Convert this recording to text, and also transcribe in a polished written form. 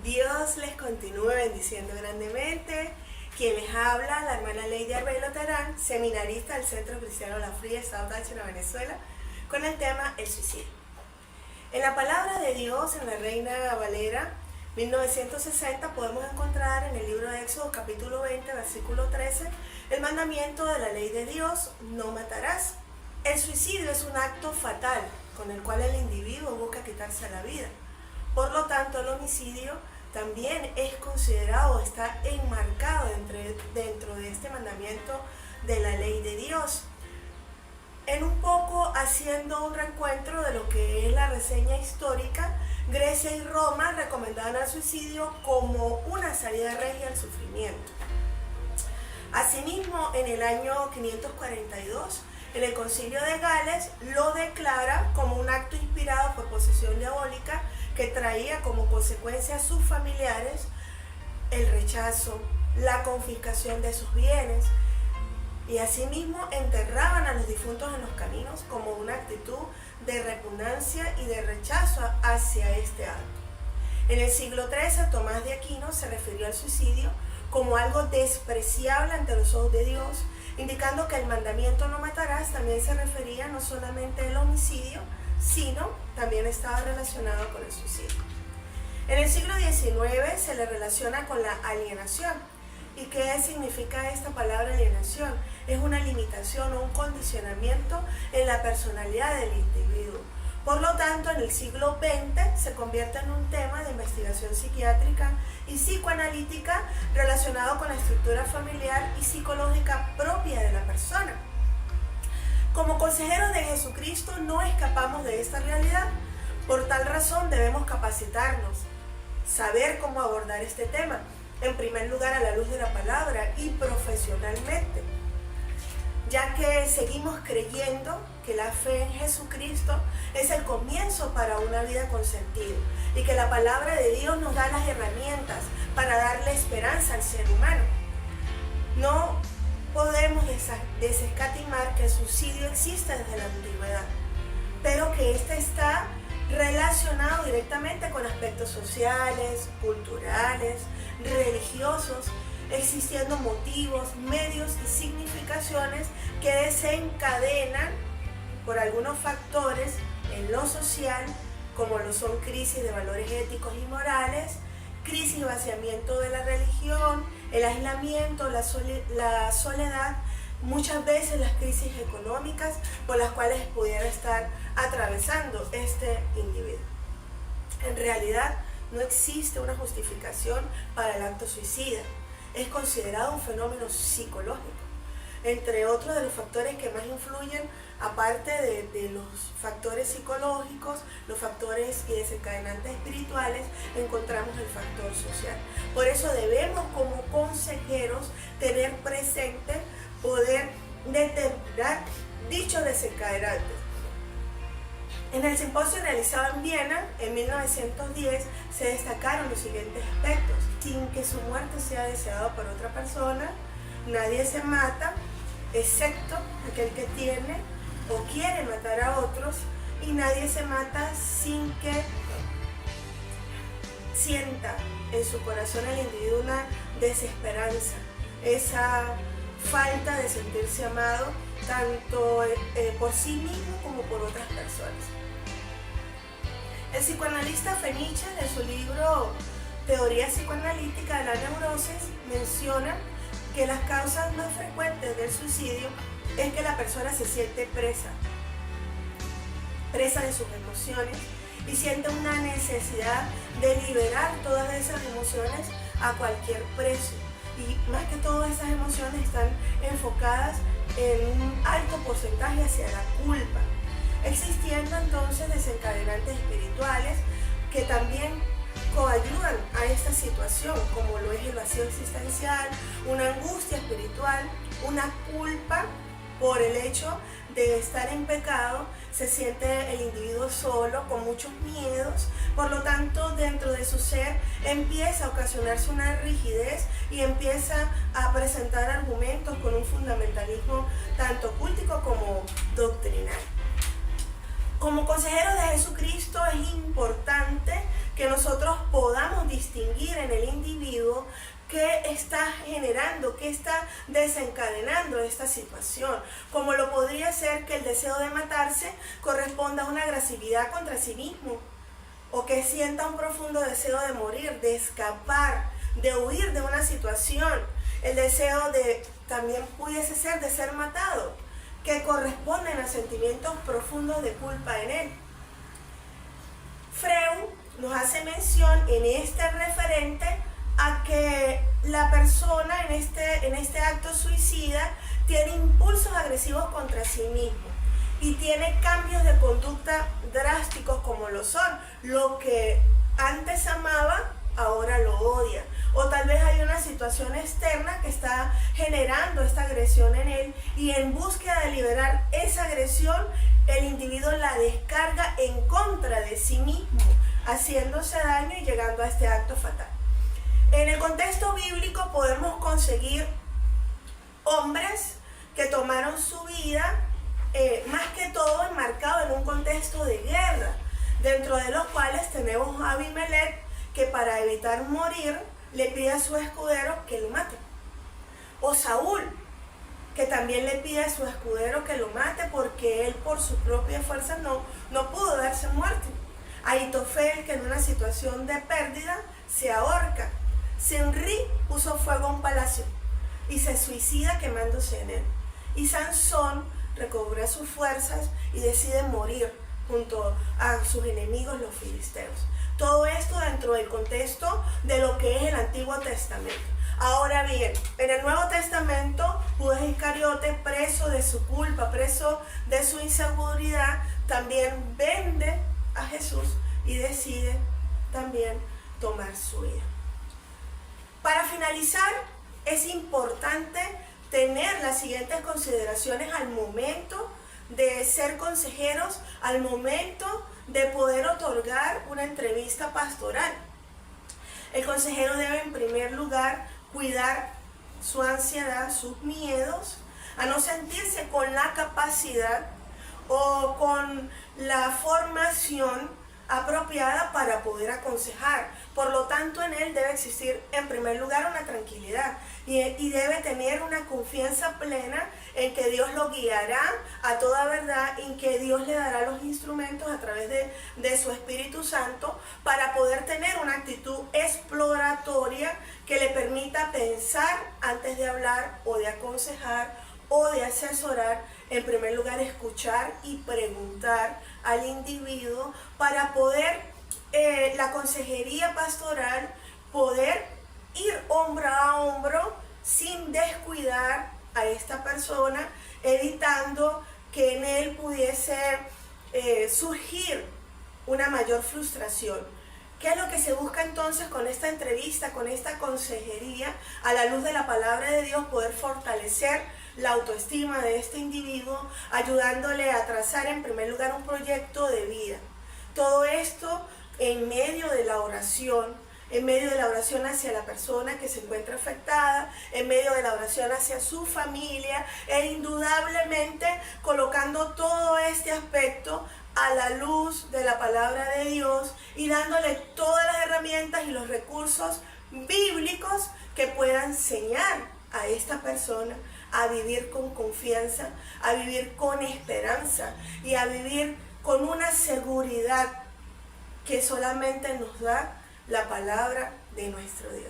Dios les continúe bendiciendo grandemente. Quien les habla, la hermana Lady Arbelo Terán, seminarista del Centro Cristiano La Fría, Estado Táchira, Venezuela, con el tema el suicidio. En la palabra de Dios, en la Reina Valera 1960, podemos encontrar en el libro de Éxodo capítulo 20, versículo 13, el mandamiento de la ley de Dios: no matarás. El suicidio es un acto fatal con el cual el individuo busca quitarse la vida. Por lo tanto, el homicidio también es considerado, está enmarcado dentro de este mandamiento de la ley de Dios. En un poco haciendo un reencuentro de lo que es la reseña histórica, Grecia y Roma recomendaban el suicidio como una salida regia al sufrimiento. Asimismo, en el año 542, en el Concilio de Gales lo declara como un acto inspirado por posesión diabólica que traía como consecuencia a sus familiares el rechazo, la confiscación de sus bienes, y asimismo enterraban a los difuntos en los caminos como una actitud de repugnancia y de rechazo hacia este acto. En el siglo XIII, Tomás de Aquino se refirió al suicidio como algo despreciable ante los ojos de Dios, indicando que el mandamiento no matarás también se refería no solamente al homicidio, sino también estaba relacionado con el suicidio. En el siglo XIX se le relaciona con la alienación. ¿Y qué significa esta palabra alienación? Es una limitación o un condicionamiento en la personalidad del individuo. Por lo tanto, en el siglo XX se convierte en un tema de investigación psiquiátrica y psicoanalítica relacionado con la estructura familiar y psicológica propia de la persona. Como consejeros de Jesucristo no escapamos de esta realidad. Por tal razón debemos capacitarnos, saber cómo abordar este tema, en primer lugar a la luz de la palabra y profesionalmente, ya que seguimos creyendo que la fe en Jesucristo es el comienzo para una vida con sentido y que la palabra de Dios nos da las herramientas para darle esperanza al ser humano. No podemos desescatimar que el suicidio existe desde la antigüedad, pero que este está relacionado directamente con aspectos sociales, culturales, religiosos, existiendo motivos, medios y significaciones que desencadenan por algunos factores en lo social, como lo son crisis de valores éticos y morales, crisis y vaciamiento de la religión, el aislamiento, la soledad, muchas veces las crisis económicas por las cuales pudiera estar atravesando este individuo. En realidad, no existe una justificación para el acto suicida. Es considerado un fenómeno psicológico. Entre otros de los factores que más influyen, aparte de los factores psicológicos, los factores y desencadenantes espirituales, encontramos el factor social. Por eso debemos como consejeros tener presente, poder determinar dichos desencadenantes. En el simposio realizado en Viena en 1910 se destacaron los siguientes aspectos: sin que su muerte sea deseada por otra persona, nadie se mata, excepto aquel que tiene o quiere matar a otros, y nadie se mata sin que sienta en su corazón el individuo una desesperanza, esa falta de sentirse amado tanto por sí mismo como por otras personas. El psicoanalista Feniche, en su libro Teoría psicoanalítica de la neurosis, menciona que las causas más frecuentes del suicidio es que la persona se siente presa de sus emociones y siente una necesidad de liberar todas esas emociones a cualquier precio. Y más que todo, esas emociones están enfocadas en un alto porcentaje hacia la culpa, existiendo entonces desencadenantes espirituales que también coayudan a esta situación, como lo es el vacío existencial, una angustia espiritual, una culpa por el hecho de estar en pecado. Se siente el individuo solo, con muchos miedos, por lo tanto dentro de su ser empieza a ocasionarse una rigidez y empieza a presentar argumentos con un fundamentalismo tanto cultico como doctrinal. Como consejeros de Jesucristo es importante que nosotros podamos distinguir en el individuo qué está generando, qué está desencadenando esta situación. Como lo podría ser que el deseo de matarse corresponda a una agresividad contra sí mismo, o que sienta un profundo deseo de morir, de escapar, de huir de una situación. El deseo también pudiese ser de ser matado, que corresponden a sentimientos profundos de culpa en él. Freud nos hace mención en este referente a que la persona en este acto suicida tiene impulsos agresivos contra sí mismo y tiene cambios de conducta drásticos como lo son. Lo que antes amaba, ahora lo odia. O tal vez hay una situación externa que está generando esta agresión en él y en búsqueda de liberar esa agresión, el individuo la descarga en contra de sí mismo, haciéndose daño y llegando a este acto fatal. En el contexto bíblico podemos conseguir hombres que tomaron su vida, más que todo enmarcado en un contexto de guerra, dentro de los cuales tenemos a Abimelech, que para evitar morir le pide a su escudero que lo mate. O Saúl, que también le pide a su escudero que lo mate porque él por sus propias fuerzas no pudo darse muerte. Ahitofel, que en una situación de pérdida se ahorca. Zimri puso fuego a un palacio y se suicida quemándose en él. Y Sansón recobra sus fuerzas y decide morir junto a sus enemigos los filisteos. Todo esto dentro del contexto de lo que es el Antiguo Testamento. Ahora bien, en el Nuevo Testamento, Judas Iscariote, preso de su culpa, preso de su inseguridad, también vende a Jesús y decide también tomar su vida. Para finalizar, es importante tener las siguientes consideraciones al momento de ser consejeros, al momento de poder otorgar una entrevista pastoral. El consejero debe en primer lugar cuidar su ansiedad, sus miedos, a no sentirse con la capacidad o con la formación apropiada para poder aconsejar. Por lo tanto, en él debe existir en primer lugar una tranquilidad y debe tener una confianza plena en que Dios lo guiará a toda verdad, en que Dios le dará los instrumentos a través de su Espíritu Santo para poder tener una actitud exploratoria que le permita pensar antes de hablar o de aconsejar o de asesorar. En primer lugar, escuchar y preguntar al individuo para poder la consejería pastoral, poder ir hombro a hombro sin descuidar a esta persona, evitando que en él pudiese surgir una mayor frustración. ¿Qué es lo que se busca entonces con esta entrevista, con esta consejería? A la luz de la palabra de Dios, poder fortalecer la autoestima de este individuo, ayudándole a trazar en primer lugar un proyecto de vida. Todo esto en medio de la oración, en medio de la oración hacia la persona que se encuentra afectada, en medio de la oración hacia su familia e indudablemente colocando todo este aspecto a la luz de la palabra de Dios y dándole todas las herramientas y los recursos bíblicos que puedan enseñar a esta persona a vivir con confianza, a vivir con esperanza y a vivir con una seguridad que solamente nos da la palabra de nuestro Dios.